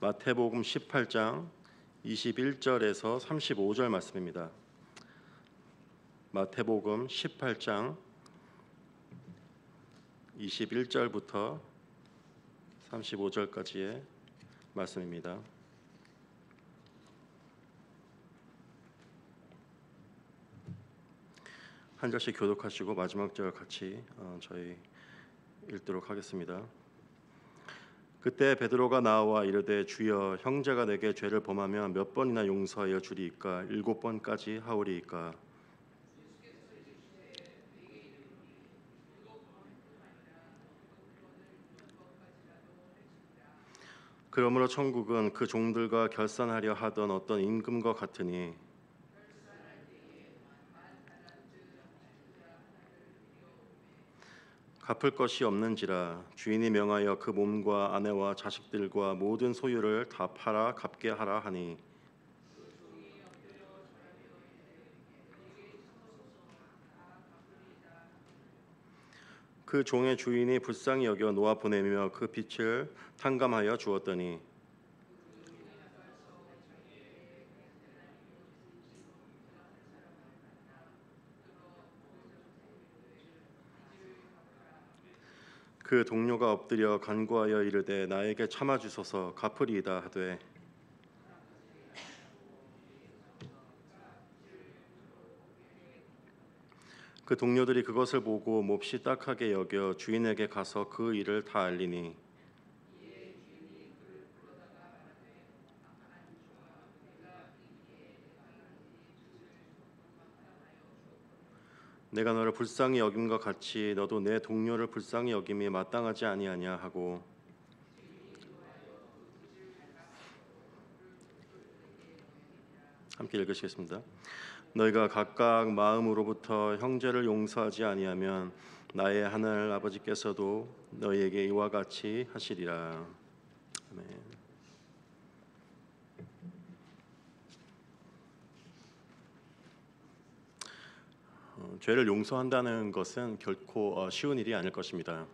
마태복음 18장 21절에서 35절 말씀입니다. 마태복음 18장 21절부터 35절까지의 말씀입니다. 한 절씩 교독하시고 마지막 절 같이 저희 읽도록 하겠습니다. 그때 베드로가 나와 이르되 주여 형제가 내게 죄를 범하면 몇 번이나 용서하여 주리이까 7번까지 하오리이까. 그러므로 천국은 그 종들과 결산하려 하던 어떤 임금과 같으니 갚을 것이 없는지라 주인이 명하여 그 몸과 아내와 자식들과 모든 소유를 다 팔아 갚게 하라 하니 그 종의 주인이 불쌍히 여겨 놓아 보내며 그 빚을 탕감하여 주었더니 그 동료가 엎드려 간구하여 이르되 나에게 참아 주소서 갚으리이다 하되 그 동료들이 그것을 보고 몹시 딱하게 여겨 주인에게 가서 그 일을 다 알리니 내가 너를 불쌍히 여김과 같이 너도 내 동료를 불쌍히 여김이 마땅하지 아니하냐 하고 함께 읽으시겠습니다. 너희가 각각 마음으로부터 형제를 용서하지 아니하면 나의 하늘 아버지께서도 너희에게 이와 같이 하시리라. 아멘. 죄를 용서한다는 것은 결코 쉬운 일이 아닐 것입니다.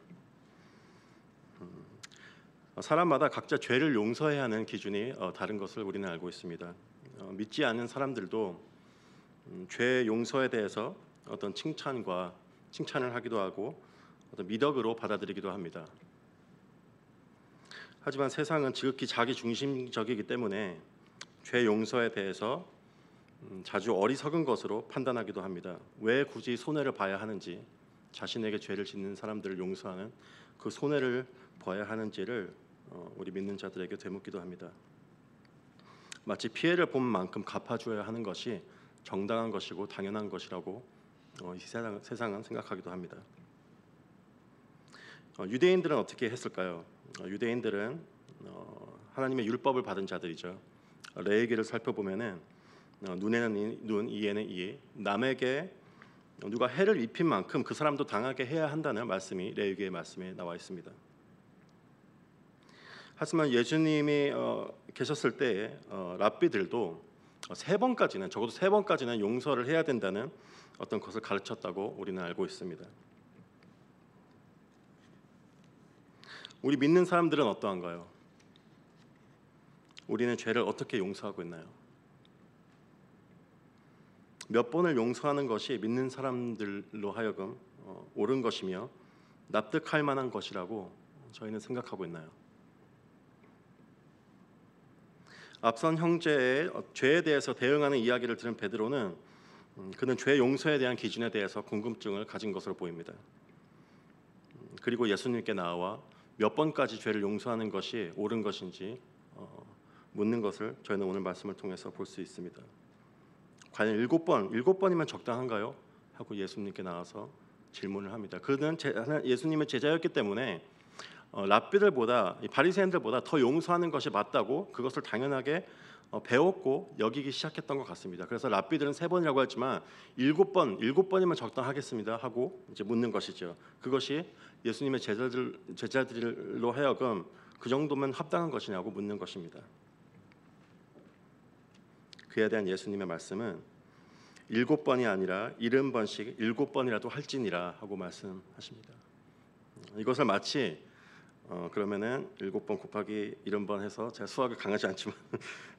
사람마다 각자 죄를 용서해야 하는 기준이 다른 것을 우리는 알고 있습니다. 믿지 않는 사람들도 죄 용서에 대해서 어떤 칭찬을 하기도 하고 어떤 미덕으로 받아들이기도 합니다. 하지만 세상은 지극히 자기 중심적이기 때문에 죄 용서에 대해서 자주 어리석은 것으로 판단하기도 합니다. 왜 굳이 손해를 봐야 하는지, 자신에게 죄를 짓는 사람들을 용서하는 그 손해를 봐야 하는지를 우리 믿는 자들에게 되묻기도 합니다. 마치 피해를 본 만큼 갚아줘야 하는 것이 정당한 것이고 당연한 것이라고 이 세상은 생각하기도 합니다. 유대인들은 어떻게 했을까요? 유대인들은 하나님의 율법을 받은 자들이죠. 레위기를 살펴보면은 눈에는 눈, 이에는 이, 남에게 누가 해를 입힌 만큼 그 사람도 당하게 해야 한다는 말씀이 레위기의 말씀에 나와 있습니다. 하지만 예수님이 계셨을 때 랍비들도 적어도 세 번까지는 용서를 해야 된다는 어떤 것을 가르쳤다고 우리는 알고 있습니다. 우리 믿는 사람들은 어떠한가요? 우리는 죄를 어떻게 용서하고 있나요? 몇 번을 용서하는 것이 믿는 사람들로 하여금 옳은 것이며 납득할 만한 것이라고 저희는 생각하고 있나요? 앞선 형제의 죄에 대해서 대응하는 이야기를 들은 베드로는 그는 죄 용서에 대한 기준에 대해서 궁금증을 가진 것으로 보입니다. 그리고 예수님께 나와 몇 번까지 죄를 용서하는 것이 옳은 것인지 묻는 것을 저희는 오늘 말씀을 통해서 볼 수 있습니다. 과연 7번이면 적당한가요? 하고 예수님께 나와서 질문을 합니다. 그는 예수님의 제자였기 때문에 랍비들보다 바리새인들보다 더 용서하는 것이 맞다고 그것을 당연하게 배웠고 여기기 시작했던 것 같습니다. 그래서 랍비들은 3번이라고 했지만 7번이면 적당하겠습니다 하고 이제 묻는 것이죠. 그것이 예수님의 제자들로 하여금 그 정도면 합당한 것이냐고 묻는 것입니다. 그에 대한 예수님의 말씀은 7번이 아니라 70번씩 7번이라도 할지니라 하고 말씀하십니다. 이것을 마치 그러면은 7번 곱하기 이런 번 해서 제가 수학을 강하지 않지만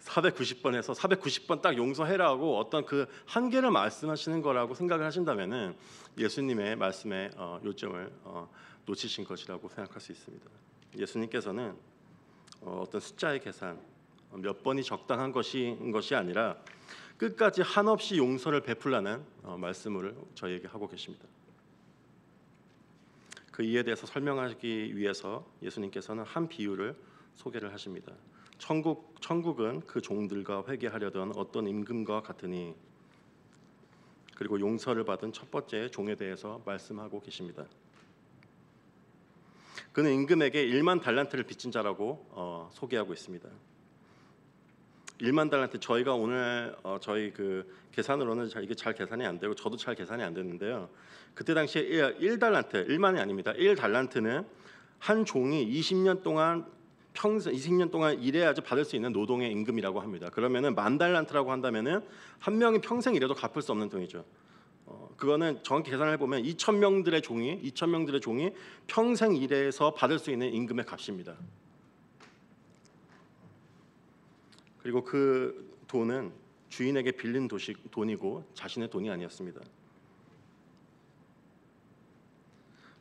490번 해서 490번 딱 용서해라고 어떤 그 한계를 말씀하시는 거라고 생각을 하신다면은 예수님의 말씀의 요점을 놓치신 것이라고 생각할 수 있습니다. 예수님께서는 어떤 숫자의 계산 몇 번이 적당한 것이 아니라 끝까지 한없이 용서를 베풀라는 말씀을 저희에게 하고 계십니다. 그 이에 대해서 설명하기 위해서 예수님께서는 한 비유를 소개를 하십니다. 천국은 그 종들과 회개하려던 어떤 임금과 같으니, 그리고 용서를 받은 첫 번째 종에 대해서 말씀하고 계십니다. 그는 임금에게 1만 달란트를 빚진 자라고 소개하고 있습니다. 1만 달란트, 저희가 오늘 저희 그 계산으로는 이게 잘 계산이 안 되고 저도 잘 계산이 안 됐는데요. 그때 당시에 1달란트, 1만이 아닙니다. 1달란트는 한 종이 20년 동안 평생 20년 동안 일해야지 받을 수 있는 노동의 임금이라고 합니다. 그러면은 10,000달란트라고 한다면은 한 명이 평생 일해도 갚을 수 없는 돈이죠. 그거는 정확히 계산을 해보면 2,000명들의 종이 평생 일해서 받을 수 있는 임금의 값입니다. 그리고 그 돈은 주인에게 빌린 돈이고 자신의 돈이 아니었습니다.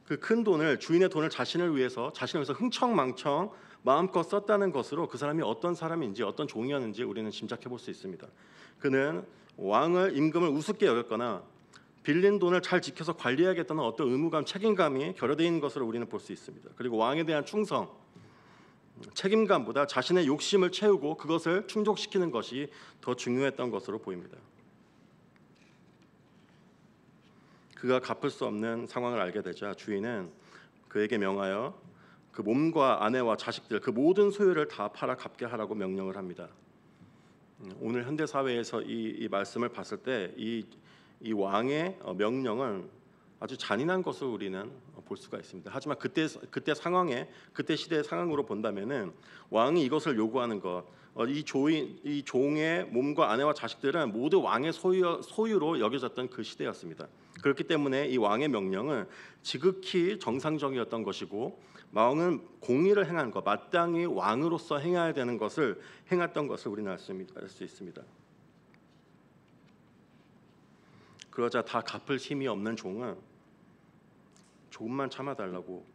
그 큰 돈을, 주인의 돈을 자신을 위해서 흥청망청 마음껏 썼다는 것으로 그 사람이 어떤 사람인지 어떤 종이었는지 우리는 짐작해 볼 수 있습니다. 그는 임금을 우습게 여겼거나 빌린 돈을 잘 지켜서 관리해야겠다는 어떤 의무감, 책임감이 결여되어 있는 것으로 우리는 볼 수 있습니다. 그리고 왕에 대한 충성, 책임감보다 자신의 욕심을 채우고 그것을 충족시키는 것이 더 중요했던 것으로 보입니다. 그가 갚을 수 없는 상황을 알게 되자 주인은 그에게 명하여 그 몸과 아내와 자식들, 그 모든 소유를 다 팔아 갚게 하라고 명령을 합니다. 오늘 현대 사회에서 이 말씀을 봤을 때 이 왕의 명령은 아주 잔인한 것으로 우리는 볼 수가 있습니다. 하지만 그때 시대의 상황으로 본다면은 왕이 이것을 요구하는 것, 이 종의 몸과 아내와 자식들은 모두 왕의 소유로 여겨졌던 그 시대였습니다. 그렇기 때문에 이 왕의 명령은 지극히 정상적이었던 것이고, 왕은 공의를 행한 것, 마땅히 왕으로서 행해야 되는 것을 행했던 것을 우리는 알 수 있습니다. 그러자 다 갚을 힘이 없는 종은 조금만 참아달라고,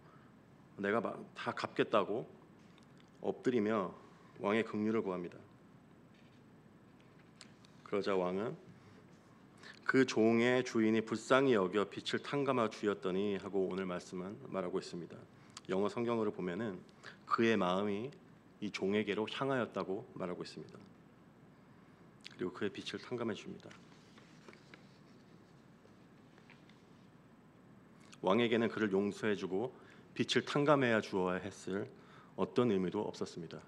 내가 다 갚겠다고 엎드리며 왕의 긍휼을 구합니다. 그러자 왕은 그 종의 주인이 불쌍히 여겨 빛을 탕감하 주었더니 하고 오늘 말씀은 말하고 있습니다. 영어 성경으로 보면은 그의 마음이 이 종에게로 향하였다고 말하고 있습니다. 그리고 그의 빛을 탕감해 줍니다. 왕에게는 그를 용서해주고 빛을 탕감해야 주어야 했을 어떤 의미도 없었습니다.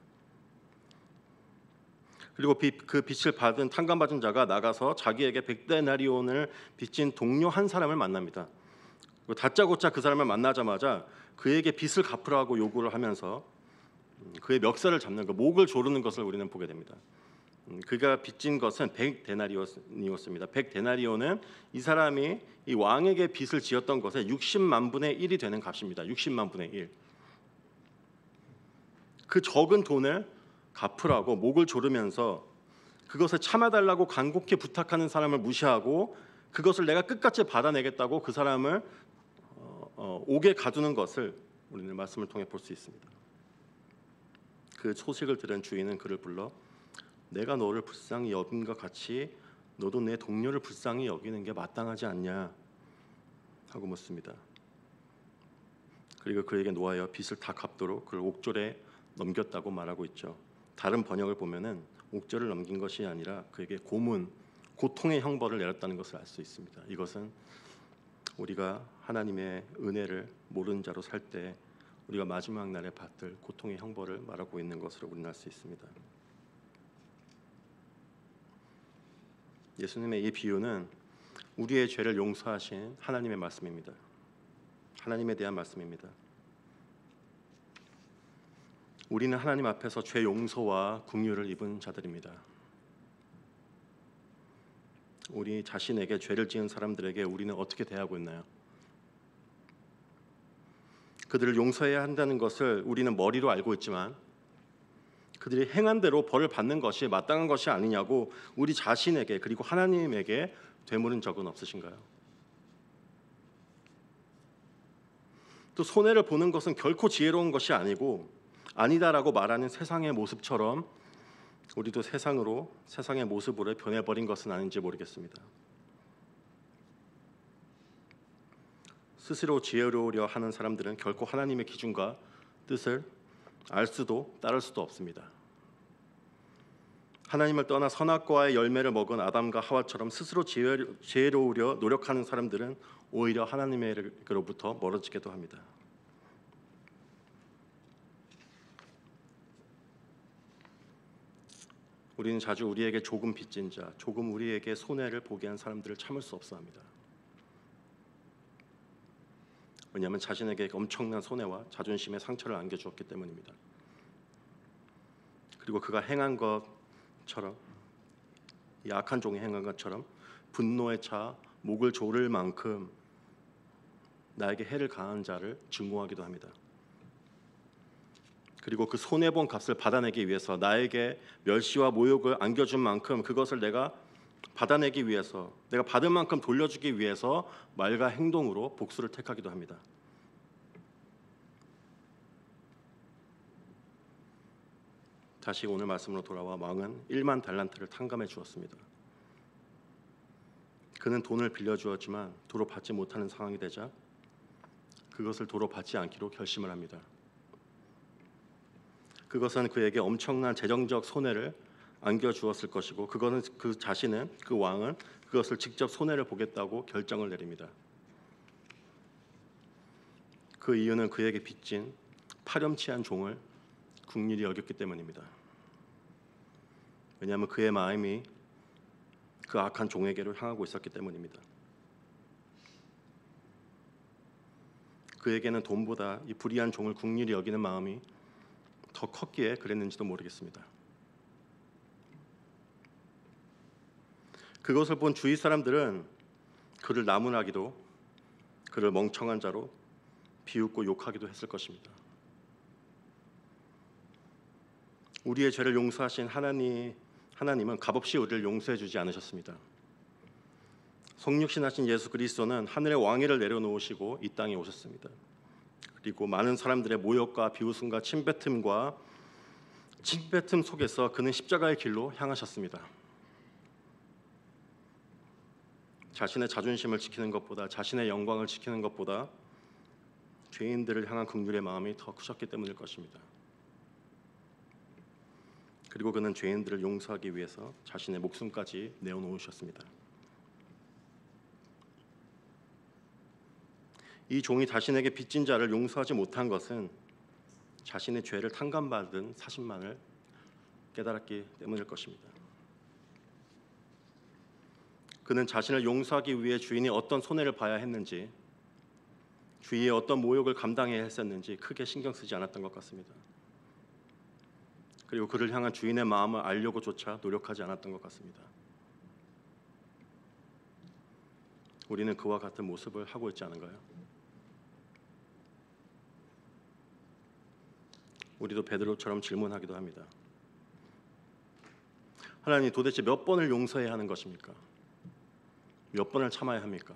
그리고 그 빛을 받은 탕감받은 자가 나가서 자기에게 100데나리온을 빚진 동료 한 사람을 만납니다. 다짜고짜 그 사람을 만나자마자 그에게 빚을 갚으라고 요구를 하면서 그의 멱살을 잡는 것, 목을 조르는 것을 우리는 보게 됩니다. 그가 빚진 것은 100데나리온이었습니다. 100데나리온은 이 사람이 이 왕에게 빚을 지었던 것의 60만 분의 1이 되는 값입니다. 60만 분의 1. 그 적은 돈을 갚으라고 목을 조르면서 그것을 참아달라고 간곡히 부탁하는 사람을 무시하고 그것을 내가 끝까지 받아내겠다고 그 사람을 옥에 가두는 것을 우리는 말씀을 통해 볼 수 있습니다. 그 소식을 들은 주인은 그를 불러 내가 너를 불쌍히 여김과 같이 너도 내 동료를 불쌍히 여기는 게 마땅하지 않냐 하고 묻습니다. 그리고 그에게 노하여 빚을 다 갚도록 그를 옥졸에 넘겼다고 말하고 있죠. 다른 번역을 보면은 옥졸을 넘긴 것이 아니라 그에게 고통의 형벌을 내렸다는 것을 알 수 있습니다. 이것은 우리가 하나님의 은혜를 모르는 자로 살 때 우리가 마지막 날에 받을 고통의 형벌을 말하고 있는 것으로 우리는 알 수 있습니다. 예수님의 이 비유는 우리의 죄를 용서하신 하나님의 말씀입니다. 하나님에 대한 말씀입니다. 우리는 하나님 앞에서 죄 용서와 긍휼을 입은 자들입니다. 우리 자신에게 죄를 지은 사람들에게 우리는 어떻게 대하고 있나요? 그들을 용서해야 한다는 것을 우리는 머리로 알고 있지만 그들이 행한 대로 벌을 받는 것이 마땅한 것이 아니냐고 우리 자신에게 그리고 하나님에게 되물은 적은 없으신가요? 또 손해를 보는 것은 결코 지혜로운 것이 아니고 아니다라고 말하는 세상의 모습처럼 우리도 세상의 모습으로 변해버린 것은 아닌지 모르겠습니다. 스스로 지혜로우려 하는 사람들은 결코 하나님의 기준과 뜻을 알 수도 따를 수도 없습니다. 하나님을 떠나 선악과의 열매를 먹은 아담과 하와처럼 스스로 지혜로우려 노력하는 사람들은 오히려 하나님으로부터 멀어지기도 합니다. 우리는 자주 우리에게 조금 빚진 자, 조금 우리에게 손해를 보게 한 사람들을 참을 수 없어 합니다. 왜냐하면 자신에게 엄청난 손해와 자존심의 상처를 안겨주었기 때문입니다. 그리고 그가 행한 것처럼, 이 악한 종이 행한 것처럼 분노에 차 목을 조를 만큼 나에게 해를 가한 자를 증오하기도 합니다. 그리고 그 손해본 값을 받아내기 위해서 나에게 멸시와 모욕을 안겨준 만큼 그것을 내가 받아내기 위해서, 내가 받은 만큼 돌려주기 위해서 말과 행동으로 복수를 택하기도 합니다. 다시 오늘 말씀으로 돌아와 왕은 1만 달란트를 탕감해 주었습니다. 그는 돈을 빌려주었지만 도로 받지 못하는 상황이 되자 그것을 도로 받지 않기로 결심을 합니다. 그것은 그에게 엄청난 재정적 손해를 안겨주었을 것이고 그거는 그 왕은 그것을 직접 손해를 보겠다고 결정을 내립니다. 그 이유는 그에게 빚진 파렴치한 종을 긍휼히 여겼기 때문입니다. 왜냐하면 그의 마음이 그 악한 종에게로 향하고 있었기 때문입니다. 그에게는 돈보다 이 불의한 종을 긍휼히 여기는 마음이 더 컸기에 그랬는지도 모르겠습니다. 그것을 본 주위 사람들은 그를 나무라기도, 그를 멍청한 자로 비웃고 욕하기도 했을 것입니다. 우리의 죄를 용서하신 하나님은 값없이 우리를 용서해 주지 않으셨습니다. 성육신하신 예수 그리스도는 하늘의 왕위를 내려놓으시고 이 땅에 오셨습니다. 그리고 많은 사람들의 모욕과 비웃음과 침뱉음 속에서 그는 십자가의 길로 향하셨습니다. 자신의 자존심을 지키는 것보다, 자신의 영광을 지키는 것보다 죄인들을 향한 긍휼의 마음이 더 크셨기 때문일 것입니다. 그리고 그는 죄인들을 용서하기 위해서 자신의 목숨까지 내어놓으셨습니다. 이 종이 자신에게 빚진 자를 용서하지 못한 것은 자신의 죄를 탕감받은 사실만을 깨달았기 때문일 것입니다. 그는 자신을 용서하기 위해 주인이 어떤 손해를 봐야 했는지, 주위의 어떤 모욕을 감당해야 했었는지 크게 신경 쓰지 않았던 것 같습니다. 그리고 그를 향한 주인의 마음을 알려고조차 노력하지 않았던 것 같습니다. 우리는 그와 같은 모습을 하고 있지 않은가요? 우리도 베드로처럼 질문하기도 합니다. 하나님, 도대체 몇 번을 용서해야 하는 것입니까? 몇 번을 참아야 합니까?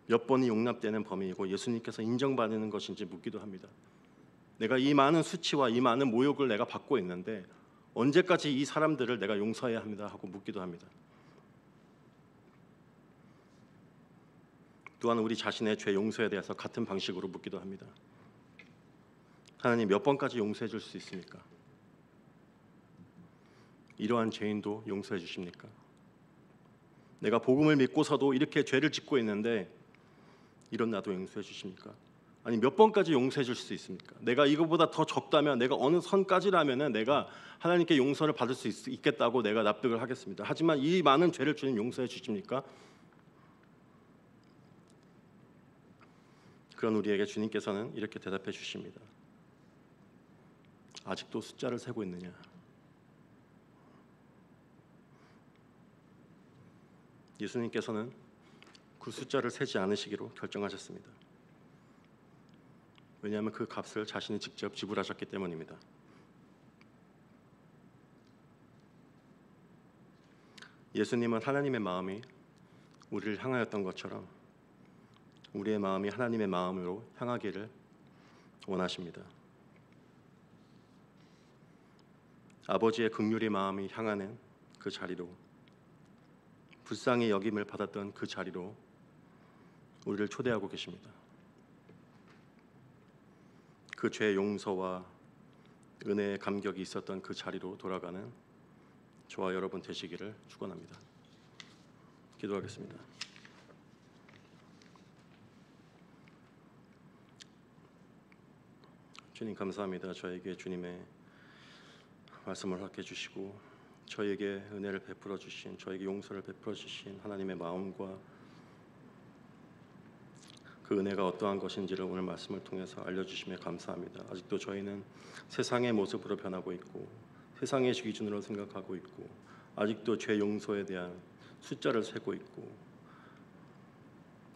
몇 번이 용납되는 범위이고 예수님께서 인정받는 것인지 묻기도 합니다. 내가 이 많은 수치와 이 많은 모욕을 내가 받고 있는데 언제까지 이 사람들을 내가 용서해야 합니다 하고 묻기도 합니다. 또한 우리 자신의 죄 용서에 대해서 같은 방식으로 묻기도 합니다. 하나님, 몇 번까지 용서해 줄 수 있습니까? 이러한 죄인도 용서해 주십니까? 내가 복음을 믿고서도 이렇게 죄를 짓고 있는데 이런 나도 용서해 주십니까? 아니, 몇 번까지 용서해 줄 수 있습니까? 내가 이거보다 더 적다면, 내가 어느 선까지라면은 내가 하나님께 용서를 받을 수 있겠다고 내가 납득을 하겠습니다. 하지만 이 많은 죄를 주님 용서해 주십니까? 그런 우리에게 주님께서는 이렇게 대답해 주십니다. 아직도 숫자를 세고 있느냐? 예수님께서는 그 숫자를 세지 않으시기로 결정하셨습니다. 왜냐하면 그 값을 자신이 직접 지불하셨기 때문입니다. 예수님은 하나님의 마음이 우리를 향하였던 것처럼 우리의 마음이 하나님의 마음으로 향하기를 원하십니다. 아버지의 긍휼의 마음이 향하는 그 자리로, 불쌍히 여김을 받았던 그 자리로 우리를 초대하고 계십니다. 그 죄의 용서와 은혜의 감격이 있었던 그 자리로 돌아가는 저와 여러분 되시기를 축원합니다. 기도하겠습니다. 주님 감사합니다. 저에게 주님의 말씀을 허락해 주시고 저에게 은혜를 베풀어 주신, 저에게 용서를 베풀어 주신 하나님의 마음과 그 은혜가 어떠한 것인지를 오늘 말씀을 통해서 알려주심에 감사합니다. 아직도 저희는 세상의 모습으로 변하고 있고 세상의 기준으로 생각하고 있고 아직도 죄 용서에 대한 숫자를 세고 있고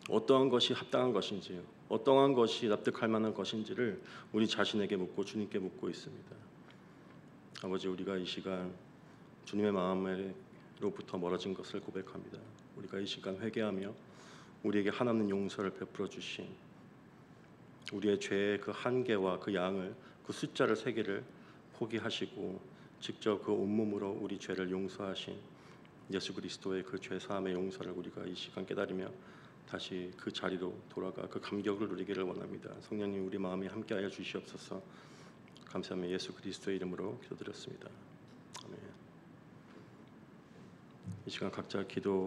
어떠한 것이 합당한 것인지, 어떠한 것이 납득할 만한 것인지를 우리 자신에게 묻고 주님께 묻고 있습니다. 아버지, 우리가 이 시간 주님의 마음으로부터 멀어진 것을 고백합니다. 우리가 이 시간 회개하며 우리에게 한없는 용서를 베풀어 주신, 우리의 죄의 그 한계와 그 양을, 그 숫자를 세기를 포기하시고 직접 그 온몸으로 우리 죄를 용서하신 예수 그리스도의 그 죄 사함의 용서를 우리가 이 시간 깨달으며 다시 그 자리로 돌아가 그 감격을 누리기를 원합니다. 성령님, 우리 마음에 함께하여 주시옵소서. 감사하며 예수 그리스도의 이름으로 기도드렸습니다. 아멘. 이 시간 각자 기도